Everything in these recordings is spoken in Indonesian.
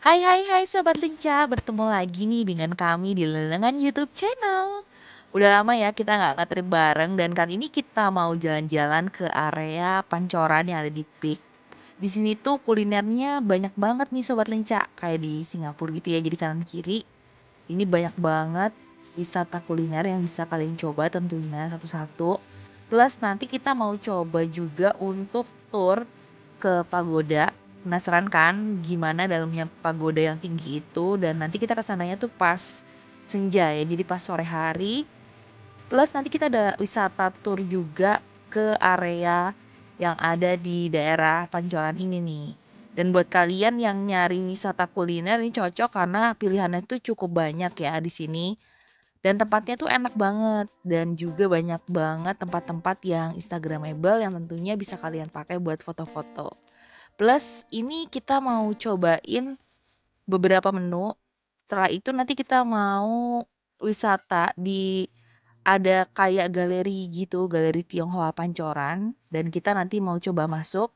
Hai hai hai Sobat Lincah, bertemu lagi nih dengan kami di Lelengan YouTube channel. Udah lama ya kita nggak bareng dan kali ini kita mau jalan-jalan ke area Pancoran yang ada di Peak. Di sini tuh kulinernya banyak banget nih Sobat Lincah, kayak di Singapura gitu ya, jadi kanan kiri. Ini banyak banget wisata kuliner yang bisa kalian coba tentunya satu-satu. Plus nanti kita mau coba juga untuk tour ke pagoda. Penasaran kan gimana dalamnya pagoda yang tinggi itu, dan nanti kita kesananya tuh pas senja ya, jadi pas sore hari. Plus nanti kita ada wisata tour juga ke area yang ada di daerah Pancoran ini nih. Dan buat kalian yang nyari wisata kuliner ini cocok karena pilihannya tuh cukup banyak ya di sini. Dan tempatnya tuh enak banget dan juga banyak banget tempat-tempat yang instagramable yang tentunya bisa kalian pakai buat foto-foto. Plus ini kita mau cobain beberapa menu. Setelah itu nanti kita mau wisata di ada kayak galeri gitu, galeri Tionghoa Pancoran, dan kita nanti mau coba masuk.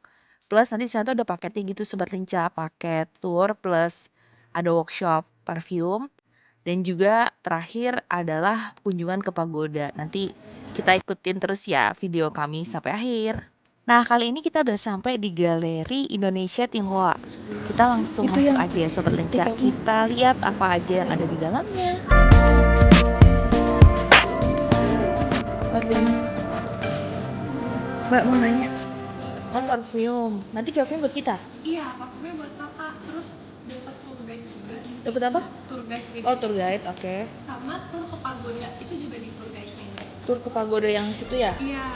Plus nanti di sana tuh ada paketnya gitu Sobat Lincah, paket tour plus ada workshop parfum dan juga terakhir adalah kunjungan ke pagoda. Nanti kita ikutin terus ya video kami sampai akhir. Nah, kali ini kita udah sampai di Galeri Indonesia Tionghoa. Kita langsung Itu masuk yang aja ya Sobat Lincah. TKI. Kita lihat apa aja yang ada di dalamnya. Parfum. Mbak mau nanya. Oh, parfum. Nanti parfum buat kita. Iya, parfumnya buat kakak. Terus dapat tour guide juga di sini. Dapat apa? Tour guide gitu. Oh, tour guide, oke. Sama tour ke pagoda itu juga di tour guide-nya. Tour ke pagoda yang situ ya? Iya.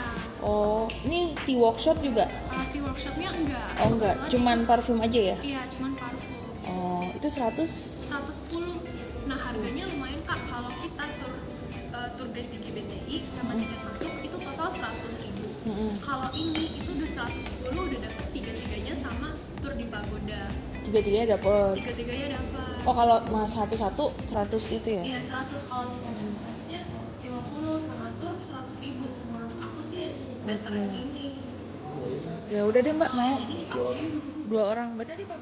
Oh, ini tea workshop juga? Tea workshopnya enggak. Oh, enggak. Cuman parfum aja ya? Iya, cuman parfum. Oh, itu 100? 110. Nah, harganya lumayan kak. Kalau kita tour guide di GBTI sama tiket masuk itu total 100.000. Kalau ini itu udah 110, udah dapet tiga-tiganya sama tour di pagoda. Tiga-tiganya dapet. Tiga-tiganya dapet. Oh, kalau mas satu-satu 100 itu ya? Iya 100, kalau tiket price-nya 50 sama tour 100.000. Menurut aku sih better yang ini. Ya udah deh Mbak, mau dua orang. Berarti tadi Pak.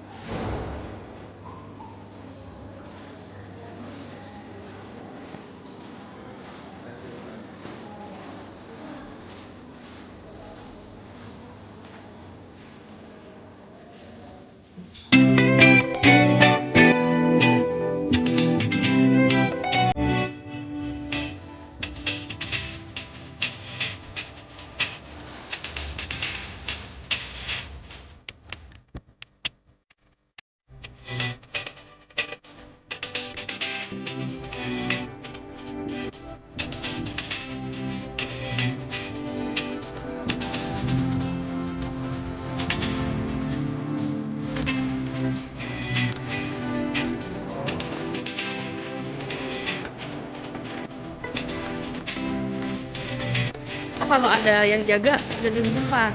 Oh, kalau ada yang jaga jadi di depan.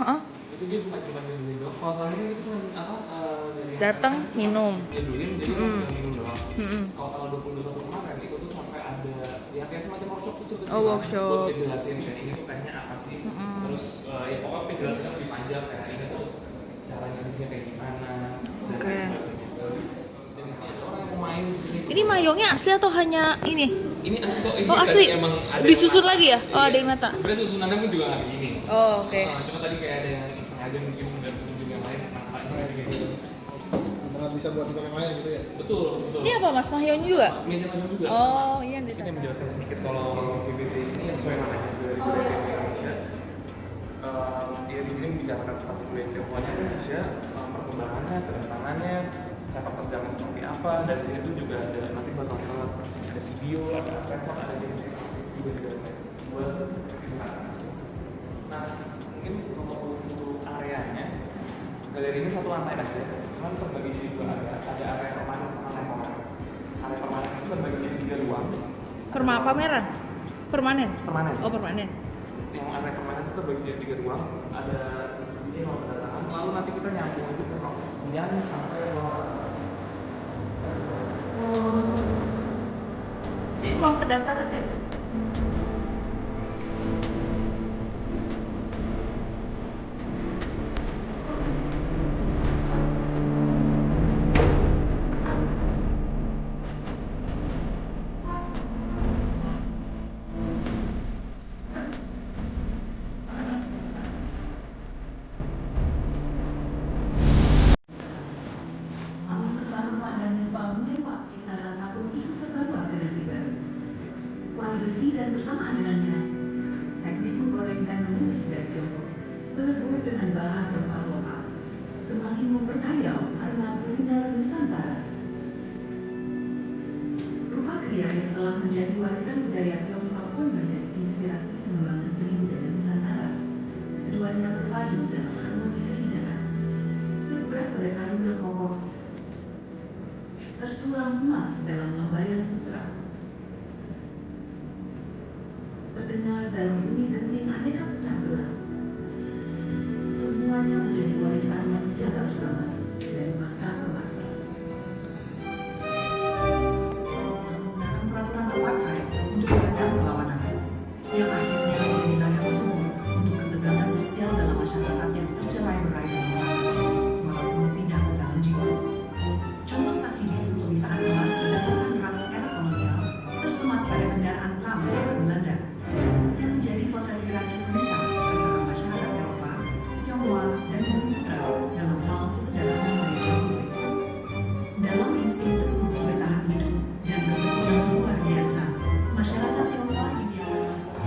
Heeh. Itu dia bukan cuma dari doang. Kalau selama ini itu kan apa dari Datang minum. duluin jadi cuma minum doang. Mm-mm. Kalau tanggal 21 kemarin itu tuh sampai ada ya kayak semacam workshop kecil kecil Oh, workshop. buat ngejelasin kayak ini tuh kayaknya apa sih. Terus ya pokoknya penjelasannya lebih panjang kayak ini tuh cara nyisinya kayak gimana. Oke. Dan di sini ada orang yang mau main di sini. Ini mayongnya asli atau hanya ini? Ini asli kok. Ini Oh, asli. Emang ada Disusun yang lagi ya? Oh, Iya. ada yang nata. Sebenarnya susunannya pun juga nggak begini. Oh, oke. Cuma tadi kayak ada yang iseng aja mungkin dari pengunjung yang lain nampaknya kayak gitu. Karena bisa buat untuk yang lain gitu ya. Betul, betul. Ini apa Mas Mahyon juga? Media macam juga. Oh, iya Ini ditata. menjelaskan sedikit kalau PBT ini sesuai namanya dari PBT Indonesia. Dia di sini membicarakan tentang budaya Tionghoa Indonesia, perkembangannya, kedatangannya, sepak terjangnya seperti apa. Dan di sini tuh juga ada nanti bakal ada video, ada record, ada jenis juga di dalamnya. Buat edukasi. Nah, mungkin kalau untuk areanya, galeri ini satu lantai aja. Cuman terbagi jadi dua area. Ada area permanen sama temporer. Area permanen itu terbagi jadi 3 ruang. Pameran? Permanen? Permanen. Oh, permanen. Yang area permanen itu terbagi jadi 3 ruang. Ada di sini ruang kedatangan. Lalu nanti kita nyambung itu ke ruang 9 sampai ruang Ini ruang kedatangan ya? besi dan bersamaan dengannya. Teknik menggoreng dan menumis dari Tiongkok melebur dengan bahan rempah lokal, semakin memperkaya karena kuliner Nusantara. Rumah Kriya yang telah menjadi warisan budaya Tionghoa pun menjadi inspirasi pengembangan seni budaya Nusantara. Keduanya terpadu dalam harmoni keindahan. Terbuat pada kayu yang kokoh, tersulam emas dalam lembayan sutra. Terdengar dalam bunyi genting aneka pecah belah. Semuanya menjadi warisan yang dijaga bersama dari masa ke masa. Menggunakan peraturan terpakai untuk meredam perlawanan, yang akhirnya menjadi ladang sumur untuk ketegangan sosial dalam masyarakat yang tercerai-berai dalam hati, walaupun tidak dalam jiwa. Contoh saksi bisu pemisahan kelas berdasarkan ras era kolonial tersemat pada kendaraan tram orang Belanda, yang menjadi potret hierarki pemisah antara masyarakat Eropa, Tionghoa, dan Bumi-Putra dalam hal sesederhana manajemen publik. Dalam insting teguh bertahan hidup dan berkembang luar biasa, masyarakat Tionghoa idealkan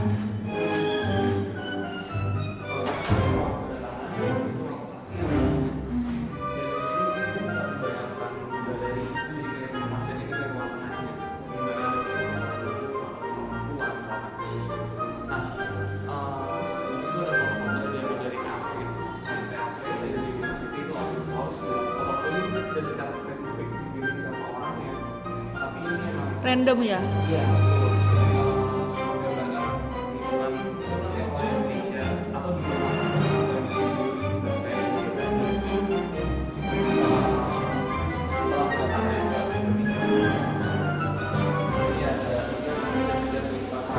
Random ya. Iya, betul. Menggambarkan kehidupan Indonesia atau di setelah kedatangan ke Indonesia, ya ada kehidupannya,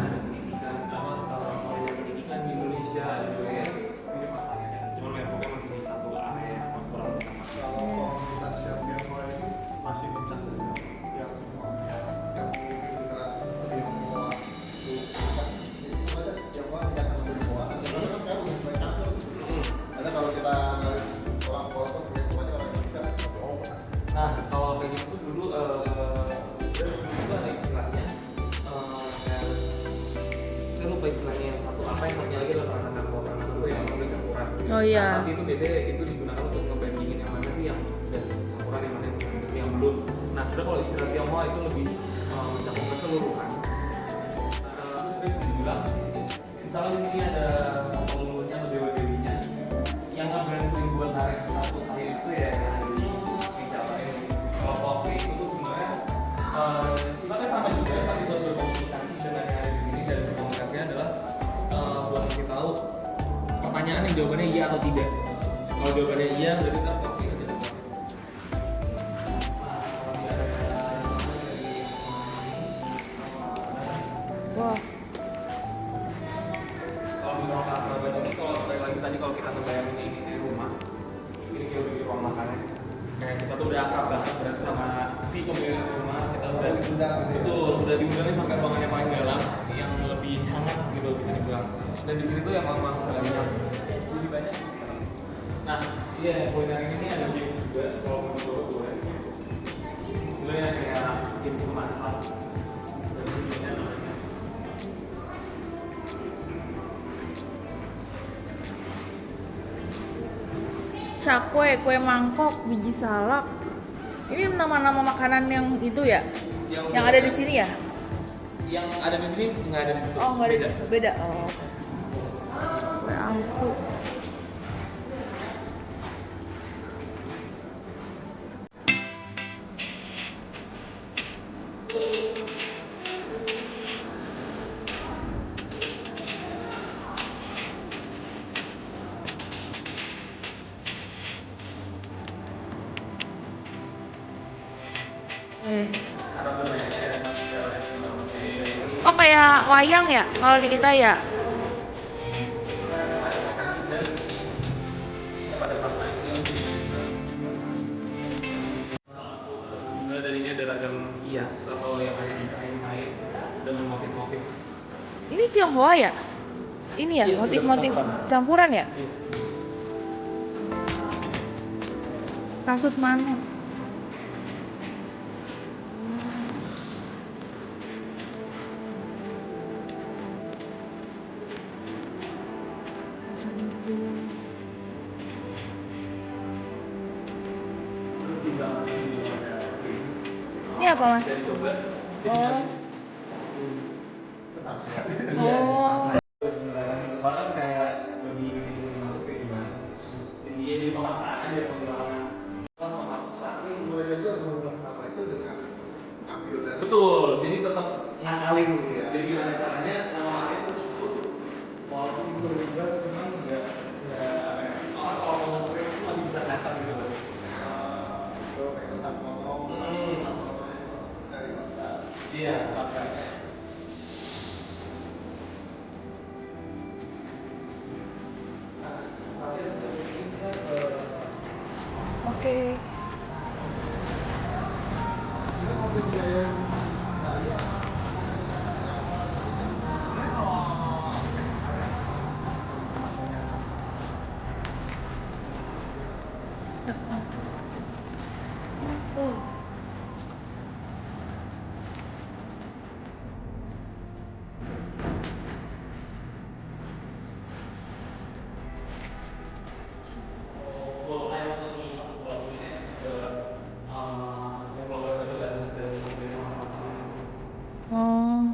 ada pendidikan, pendidikan di Indonesia, ada juga ya mirip masalahnya. Cuma ya pokoknya masih di satu area kurang sama. Kalau komunitas yang Tionghoa ini masih mencakup yang maksudnya yang Tionghoa itu apa? Itu aja Tionghoa tidak akan Tionghoa. Karena kan sekarang udah mulai campur. Karena kalau kita dari orang Polok Tionghoanya orang Indonesia oh Nah, kalau kayak gitu dulu itu ada istilahnya kayak saya lupa istilahnya yang satu apa yang satunya lagi adalah peranan itu yang udah campuran. Oh iya. Nah, tapi itu biasanya itu digunakan untuk ngebandingin yang mana sih yang udah campuran yang mana yang belum. Nah, sebenarnya kalau istilah Tionghoa itu lebih mencakup keseluruhan. Terus bisa dibilang misalnya di sini ada penghulunya atau dewa-dewinya yang ngebantuin buat tarik satu tali itu ya yang ada di capai kelompok itu tuh sebenarnya sifatnya sama juga tapi buat berkomunikasi dengan yang ada di sini dan berkomunikasinya adalah buat ngasih tahu pertanyaan yang jawabannya iya atau tidak. Kalau jawabannya iya berarti kita oke aja. Wah. Kalau di ruang sahabat ini kalau balik lagi tadi kalau kita ngebayangin ini di rumah ini kayak udah di ruang makannya kayak kita tuh udah akrab banget berarti sama si pemilik rumah kita udah betul udah diundangnya sampai ruangannya paling dalam yang lebih hangat gitu bisa dibilang dan di sini tuh yang memang banyak lebih banyak nah iya kuliner ini ada games juga kalau menurut gue sebenarnya kayak games memasak dan sebagainya namanya. Cakwe, kue mangkok, biji salak. Ini nama-nama makanan yang itu ya? Yang ada di sini ya? Yang ada di sini nggak ada di situ. Oh, nggak ada di Beda. situ. Beda. Oh. Kue angku. Oh kayak wayang ya kalau di kita ya? Mulai dari ini ada ragam hias atau yang ada di kain-kain dengan motif-motif. Ini Tionghoa ya? Ini ya Iya, motif-motif udah campuran. campuran ya? Iya. Kasut mana? Ini apa mas? Bisa dicoba. Oh. Iya. Oh. Soalnya kayak lebih masuk kayak gimana? Jadi ya jadi pemaksaan aja penjualan. Kan memaksa. Tapi mulai itu mengubah apa itu dengan ambil dari Betul. Jadi tetap ngakalin. Iya. Jadi gimana caranya ngakalin itu walaupun disuruh juga cuman nggak apa ya? Orang kalau ngomong itu masih bisa kelihatan gitu loh. itu kayak tetap ngomong tetap ngomong dari kota Iya. makanya Oke. Kalau ayam ini aku buat ini yang kalau itu dan sudah sampai sama-sama. Oh.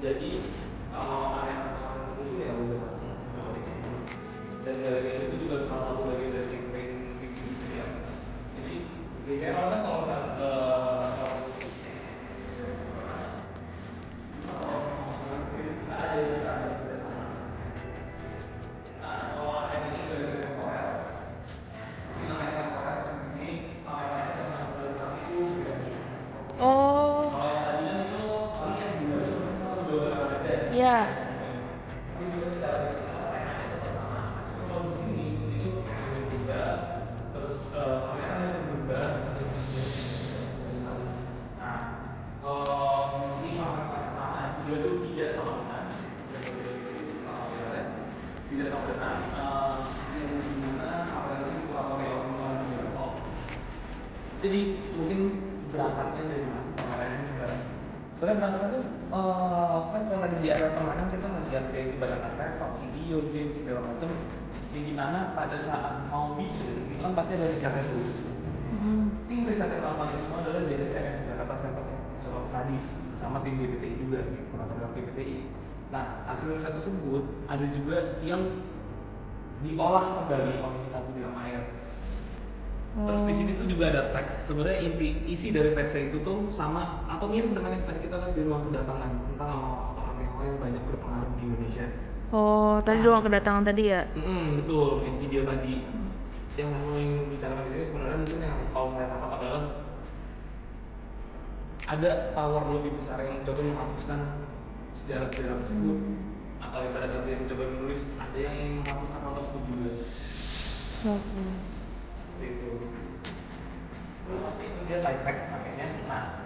Jadi kalau ayam ini ya udah dan dari itu juga salah satu bagian dari campaign gitu ya. Jadi biasanya orang kan kalau Oh. Ya. tidak sama dengan yang dimana apa yang kurang jadi mungkin berangkatnya dari masa kemarin sekarang sebenarnya berangkatnya tuh kan kalau lagi di era permainan kita ngeliat kayak ibarat laptop, video, games segala macam yang dimana pada saat mau bikin itu kan pasti ada risetnya dulu. Tim riset yang lama itu semua adalah JCTS, Jakarta Center of Studies sama tim BPTI juga, kurator BPTI. Nah hasil riset tersebut ada juga yang diolah kembali oleh di dalam air. Terus di sini tuh juga ada teks. Sebenarnya isi dari teksnya itu tuh sama atau mirip dengan yang tadi kita lihat di ruang kedatangan tentang orang yang banyak berpengaruh di Indonesia. Oh, tadi ruang kedatangan tadi ya? Betul, yang video tadi. Yang mau bicarakan di sini sebenarnya mungkin yang kalau saya tangkap adalah ada power lebih besar yang mencoba menghapuskan sejarah-sejarah tersebut atau yang pada saat dia mencoba menulis ada yang ingin menghapuskan hal tersebut juga. Itu dia type text pakainya. Nah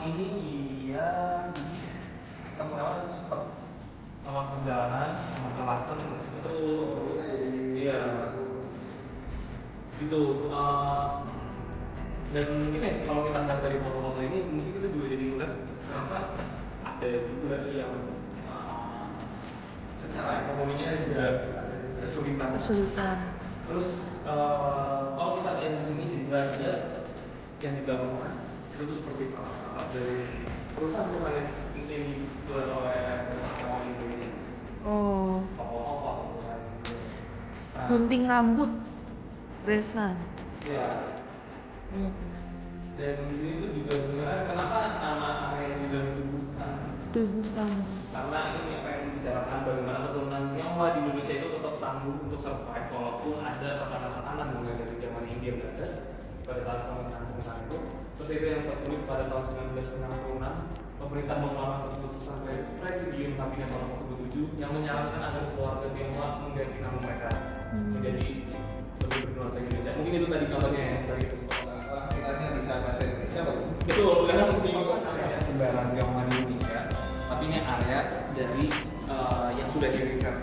ini dia teman-teman sempat perjalanan sama kelasan itu iya gitu dan mungkin ya kalau kita lihat dari foto-foto ini mungkin kita juga jadi ngeliat ternyata ada juga yang secara ekonominya juga kesulitan. Terus kalau kita lihat di sini juga ada yang dibangun itu tuh seperti apa dari perusahaan yang dibuat oleh orang Indonesia. Oh. Apa perusahaan itu? Gunting rambut, Resan. Ya. Dan di sini tuh juga sebenarnya kenapa nama area juga Tubuhan. karena ini apa yang dibicarakan bagaimana keturunan Tionghoa di Indonesia itu tetap tangguh untuk survive walaupun ada tekanan-tekanan mulai dari zaman India Belanda pada saat pemisahan itu seperti itu yang tertulis pada tahun 1966 pemerintah mengeluarkan keputusan Presidium Kabinet Tahun 47 yang menyarankan agar keluarga Tionghoa mengganti nama mereka menjadi lebih berkeluarga Indonesia. Mungkin itu tadi contohnya ya dari itu. akhirnya bisa bahasa Indonesia bagus. Betul, sebenarnya bukan area sembarang Tionghoa di Indonesia, tapi ini area dari yang sudah diriset.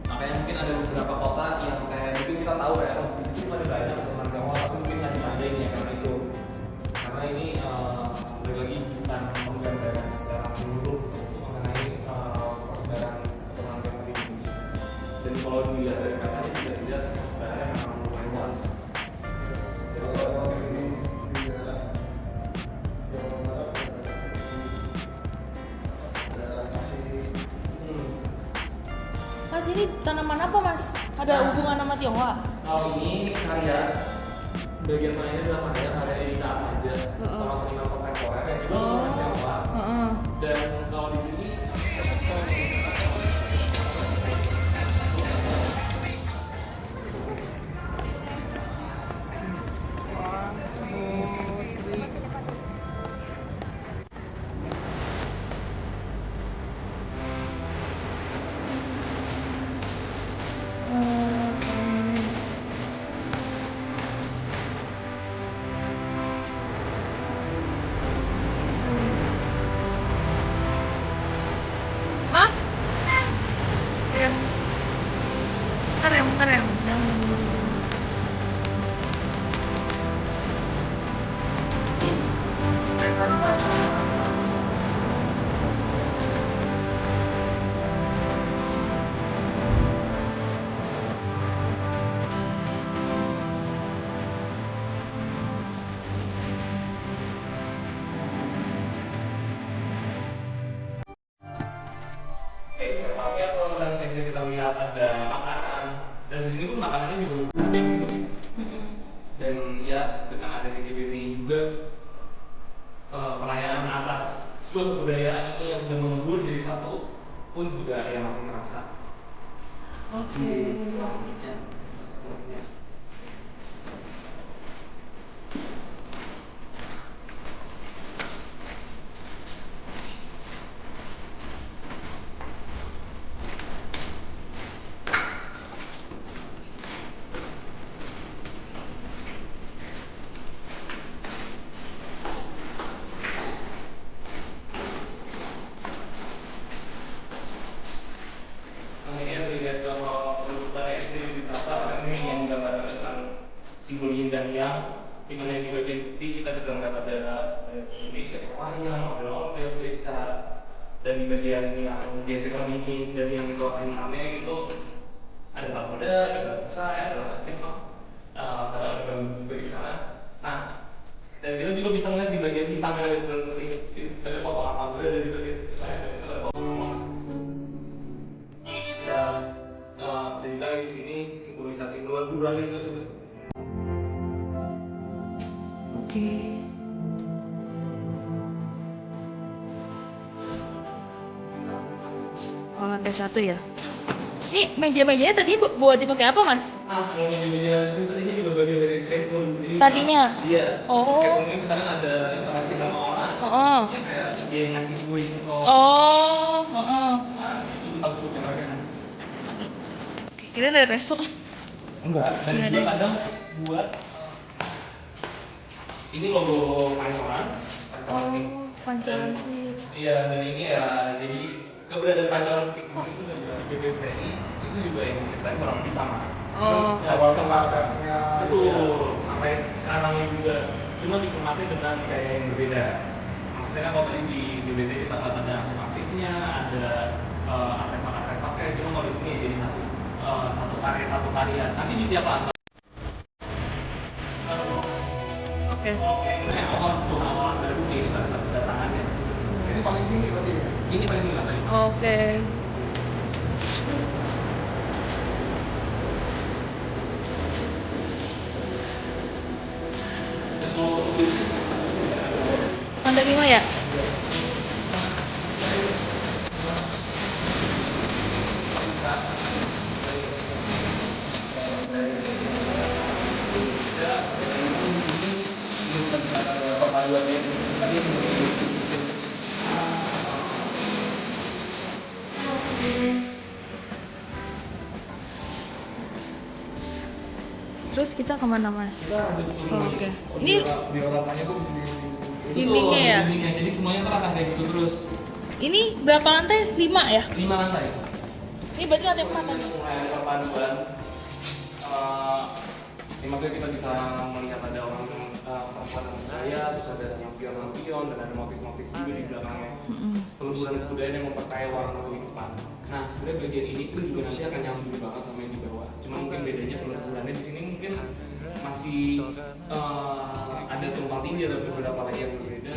Makanya mungkin ada beberapa kota yang kayak mungkin kita tahu ya, oh di situ ada banyak teman Tionghoa, tapi mungkin nggak ditandain ya karena itu. Karena ini balik lagi bukan penggambaran secara menyeluruh mengenai persebaran teman Tionghoa di Indonesia. Dan kalau dilihat dari katanya tidak sebenarnya memang lumayan luas. Kalau di ini tanaman apa Mas? Ada hubungan sama Tionghoa? Kalau ini karya bagian tengahnya adalah karya Erika aja sama seniman kontemporer yang juga seniman Tionghoa. Dan kalau di sini Keren. Tapi kalau misalnya kita lihat ada makanan, dan di sini pun makanannya juga dan ya dengan adanya GBT juga perayaan atas kebudayaan itu yang sudah mengembur jadi satu pun juga yang makin terasa. Oke. Akhirnya dilihat kalau penutupannya sendiri di pasar ini yang gambar tentang simbol yin dan yang di mana di bagian putih kita bisa melihat ada Indonesia, wayang, ondel-ondel, beca, dan di bagian yang geser cermin dan yang bawah namanya itu ada pagoda, ada saya, ada tekno, ada juga di sana. Nah, dan kita juga bisa melihat di bagian hitam yang ada di dalam putih itu ada potongan pagoda dari bagian saya ada cerita di sini simbolisasi keluar itu sudah Oke. Oh, lantai 1 ya? Ini meja-mejanya tadi buat dipakai apa Mas? kalau meja-meja itu tadinya juga bagian dari skateboard jadi Tadinya? iya Oh. skateboard ini misalnya ada interaksi sama orang yang kayak dia ngasih kue gitu nah itu aku yang pakai Kira ada resto. enggak dan Nggak juga ada. kadang buat ini logo pancoran ini Pancoran. iya dan ini ya jadi keberadaan pancoran di sini itu dan juga di BPPI itu juga yang diceritain kurang lebih sama awal kemasannya betul sampai sekarang juga cuma dikemasnya dengan kayak yang berbeda maksudnya kan kalau tadi di BBT kita lihat ada arsip-arsipnya ada artefak-artefaknya cuma kalau di sini jadi satu karya nanti di tiap lantai Oke. nah awal dari bukti pada saat kedatangannya ini paling tinggi berarti ya? ini paling tinggi tadi Oke. Lantai 5 ya? Terus kita kemana Mas? Oke. Ini dioramanya tuh dindingnya ya? dindingnya. Jadi semuanya tuh akan kayak gitu terus. Ini berapa lantai? 5 ya? 5 lantai. Ini berarti lantai 4 tadi. Mulai ada perpaduan. Ya maksudnya kita bisa melihat ada orang perempuan yang saya, terus ada lampion-lampion dan ada motif-motif juga di belakangnya. Pelusuran kebudayaan yang memperkaya warna kehidupan. Nah, sebenarnya bagian ini pun juga nanti akan nyambung banget sama yang di bawah. Cuma mungkin bedanya pelusurannya di sini mungkin masih ada tumpang tindih, ada beberapa lagi yang berbeda.